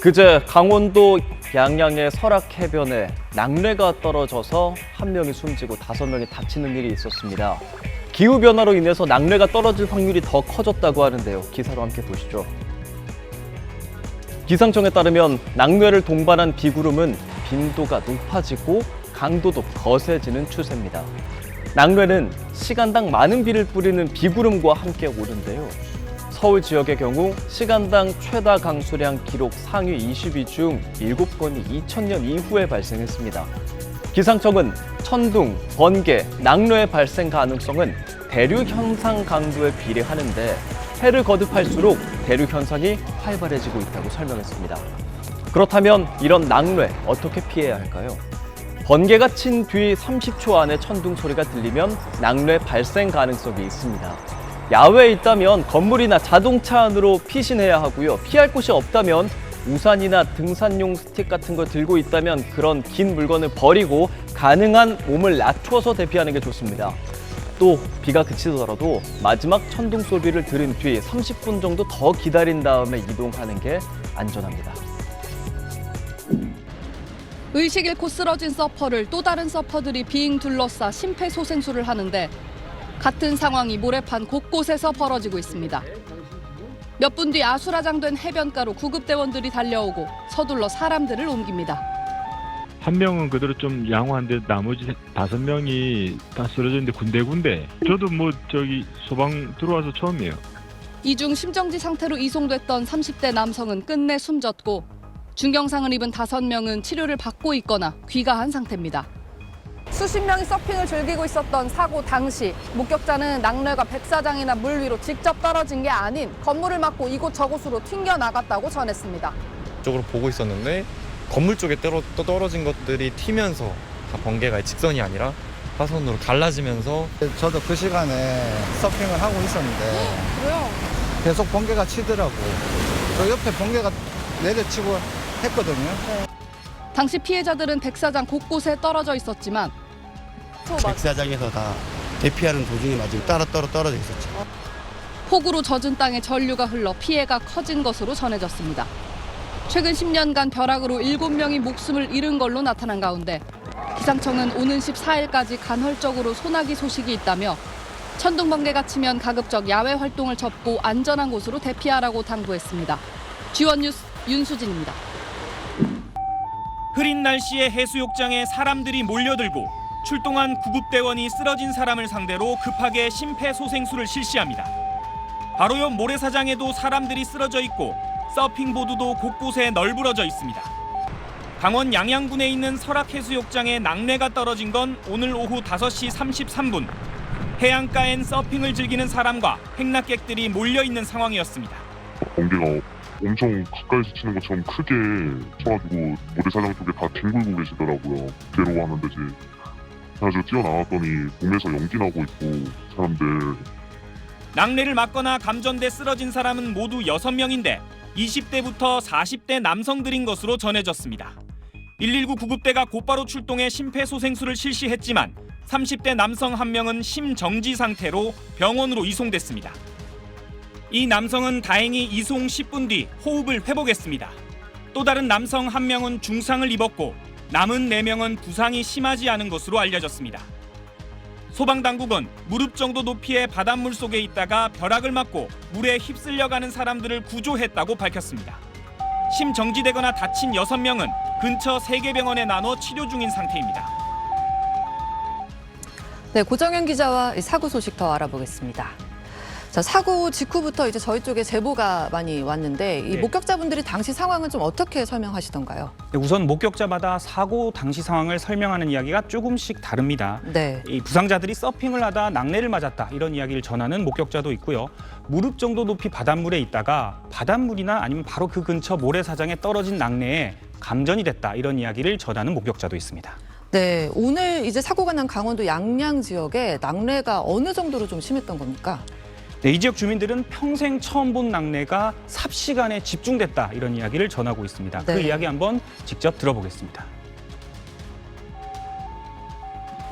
그제 강원도 양양의 설악해변에 낙뢰가 떨어져서 한 명이 숨지고 5명이 다치는 일이 있었습니다. 기후변화로 인해서 낙뢰가 떨어질 확률이 더 커졌다고 하는데요. 기사로 함께 보시죠. 기상청에 따르면 낙뢰를 동반한 비구름은 빈도가 높아지고 강도도 거세지는 추세입니다. 낙뢰는 시간당 많은 비를 뿌리는 비구름과 함께 오는데요. 서울 지역의 경우 시간당 최다 강수량 기록 상위 20위 중 7건이 2000년 이후에 발생했습니다. 기상청은 천둥, 번개, 낙뢰의 발생 가능성은 대류 현상 강도에 비례하는데 해를 거듭할수록 대류 현상이 활발해지고 있다고 설명했습니다. 그렇다면 이런 낙뢰 어떻게 피해야 할까요? 번개가 친 뒤 30초 안에 천둥 소리가 들리면 낙뢰 발생 가능성이 있습니다. 야외에 있다면 건물이나 자동차 안으로 피신해야 하고요. 피할 곳이 없다면 우산이나 등산용 스틱 같은 걸 들고 있다면 그런 긴 물건을 버리고 가능한 몸을 낮춰서 대피하는 게 좋습니다. 또 비가 그치더라도 마지막 천둥 소리를 들은 뒤 30분 정도 더 기다린 다음에 이동하는 게 안전합니다. 의식 잃고 쓰러진 서퍼를 또 다른 서퍼들이 빙 둘러싸 심폐소생술을 하는데 같은 상황이 모래판 곳곳에서 벌어지고 있습니다. 몇 분 뒤 아수라장된 해변가로 구급대원들이 달려오고 서둘러 사람들을 옮깁니다. 한 명은 그대로 좀 양호한데 나머지 5명이 다 쓰러졌는데 군데군데. 저도 소방 들어와서 처음이에요. 이중 심정지 상태로 이송됐던 30대 남성은 끝내 숨졌고 중경상을 입은 5명은 치료를 받고 있거나 귀가한 상태입니다. 수십 명이 서핑을 즐기고 있었던 사고 당시 목격자는 낙뢰가 백사장이나 물 위로 직접 떨어진 게 아닌 건물을 막고 이곳저곳으로 튕겨나갔다고 전했습니다. 쪽으로 보고 있었는데 건물 쪽에 떨어진 것들이 튀면서 다 번개가 직선이 아니라 사선으로 갈라지면서 저도 그 시간에 서핑을 하고 있었는데 그래요? 계속 번개가 치더라고. 저 옆에 번개가 내려치고 했거든요. 당시 피해자들은 백사장 곳곳에 떨어져 있었지만 백사장에서 다 대피하는 도중에 맞으면 따라 떨어져 있었죠. 폭우로 젖은 땅에 전류가 흘러 피해가 커진 것으로 전해졌습니다. 최근 10년간 벼락으로 7명이 목숨을 잃은 걸로 나타난 가운데 기상청은 오는 14일까지 간헐적으로 소나기 소식이 있다며 천둥 번개가 치면 가급적 야외 활동을 접고 안전한 곳으로 대피하라고 당부했습니다. G1 뉴스 윤수진입니다. 흐린 날씨에 해수욕장에 사람들이 몰려들고 출동한 구급대원이 쓰러진 사람을 상대로 급하게 심폐소생술을 실시합니다. 바로 옆 모래사장에도 사람들이 쓰러져 있고 서핑보드도 곳곳에 널브러져 있습니다. 강원 양양군에 있는 설악해수욕장에 낙뢰가 떨어진 건 오늘 오후 5시 33분. 해안가엔 서핑을 즐기는 사람과 행락객들이 몰려있는 상황이었습니다. 번개가 엄청 가까이서 치는 것처럼 크게 쳐가지고 모래사장 쪽에 다 뒹굴고 계시더라고요. 괴로워하는데 그래가지고 뛰어나왔더니 몸에서 연기 나고 있고 사람들. 낙뢰를 맞거나 감전돼 쓰러진 사람은 모두 6명인데 20대부터 40대 남성들인 것으로 전해졌습니다. 119 구급대가 곧바로 출동해 심폐소생술을 실시했지만 30대 남성 1명은 심정지 상태로 병원으로 이송됐습니다. 이 남성은 다행히 이송 10분 뒤 호흡을 회복했습니다. 또 다른 남성 1명은 중상을 입었고 남은 4명은 부상이 심하지 않은 것으로 알려졌습니다. 소방당국은 무릎 정도 높이의 바닷물 속에 있다가 벼락을 맞고 물에 휩쓸려가는 사람들을 구조했다고 밝혔습니다. 심정지되거나 다친 6명은 근처 3개 병원에 나눠 치료 중인 상태입니다. 네, 고정현 기자와 사고 소식 더 알아보겠습니다. 자, 사고 직후부터 이제 저희 쪽에 제보가 많이 왔는데 이 목격자분들이 당시 상황은 좀 어떻게 설명하시던가요? 네, 우선 목격자마다 사고 당시 상황을 설명하는 이야기가 조금씩 다릅니다. 네. 이 부상자들이 서핑을 하다 낙뢰를 맞았다 이런 이야기를 전하는 목격자도 있고요. 무릎 정도 높이 바닷물에 있다가 바닷물이나 아니면 바로 그 근처 모래사장에 떨어진 낙뢰에 감전이 됐다 이런 이야기를 전하는 목격자도 있습니다. 네, 오늘 이제 사고가 난 강원도 양양 지역에 낙뢰가 어느 정도로 좀 심했던 겁니까? 네, 이 지역 주민들은 평생 처음 본 낙뢰가 삽시간에 집중됐다 이런 이야기를 전하고 있습니다. 네. 그 이야기 한번 직접 들어보겠습니다.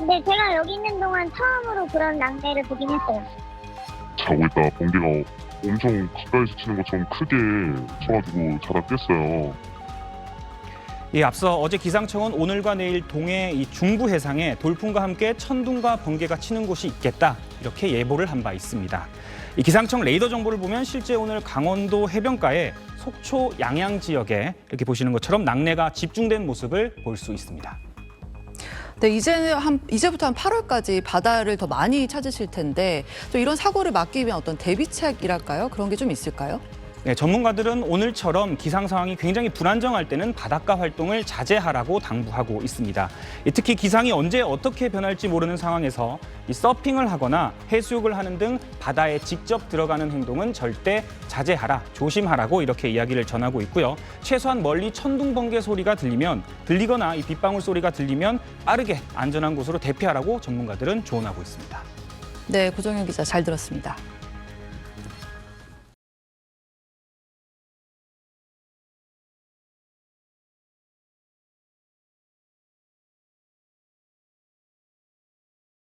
네, 제가 여기 있는 동안 처음으로 그런 낙뢰를 보긴 했어요. 자고 있다가 번개가 엄청 가까이서 치는 것처럼 크게 쳐가지고 자다 깼어요. 앞서 어제 기상청은 오늘과 내일 동해 이 중부 해상에 돌풍과 함께 천둥과 번개가 치는 곳이 있겠다 이렇게 예보를 한 바 있습니다. 이 기상청 레이더 정보를 보면 실제 오늘 강원도 해변가에 속초 양양 지역에 이렇게 보시는 것처럼 낙뢰가 집중된 모습을 볼 수 있습니다. 네, 이제부터 한 8월까지 바다를 더 많이 찾으실 텐데 또 이런 사고를 막기 위한 어떤 대비책이랄까요? 그런 게 좀 있을까요? 네, 전문가들은 오늘처럼 기상 상황이 굉장히 불안정할 때는 바닷가 활동을 자제하라고 당부하고 있습니다. 특히 기상이 언제 어떻게 변할지 모르는 상황에서 서핑을 하거나 해수욕을 하는 등 바다에 직접 들어가는 행동은 절대 자제하라, 조심하라고 이렇게 이야기를 전하고 있고요. 최소한 멀리 천둥, 번개 소리가 들리거나 이 빗방울 소리가 들리면 빠르게 안전한 곳으로 대피하라고 전문가들은 조언하고 있습니다. 네, 고정현 기자 잘 들었습니다.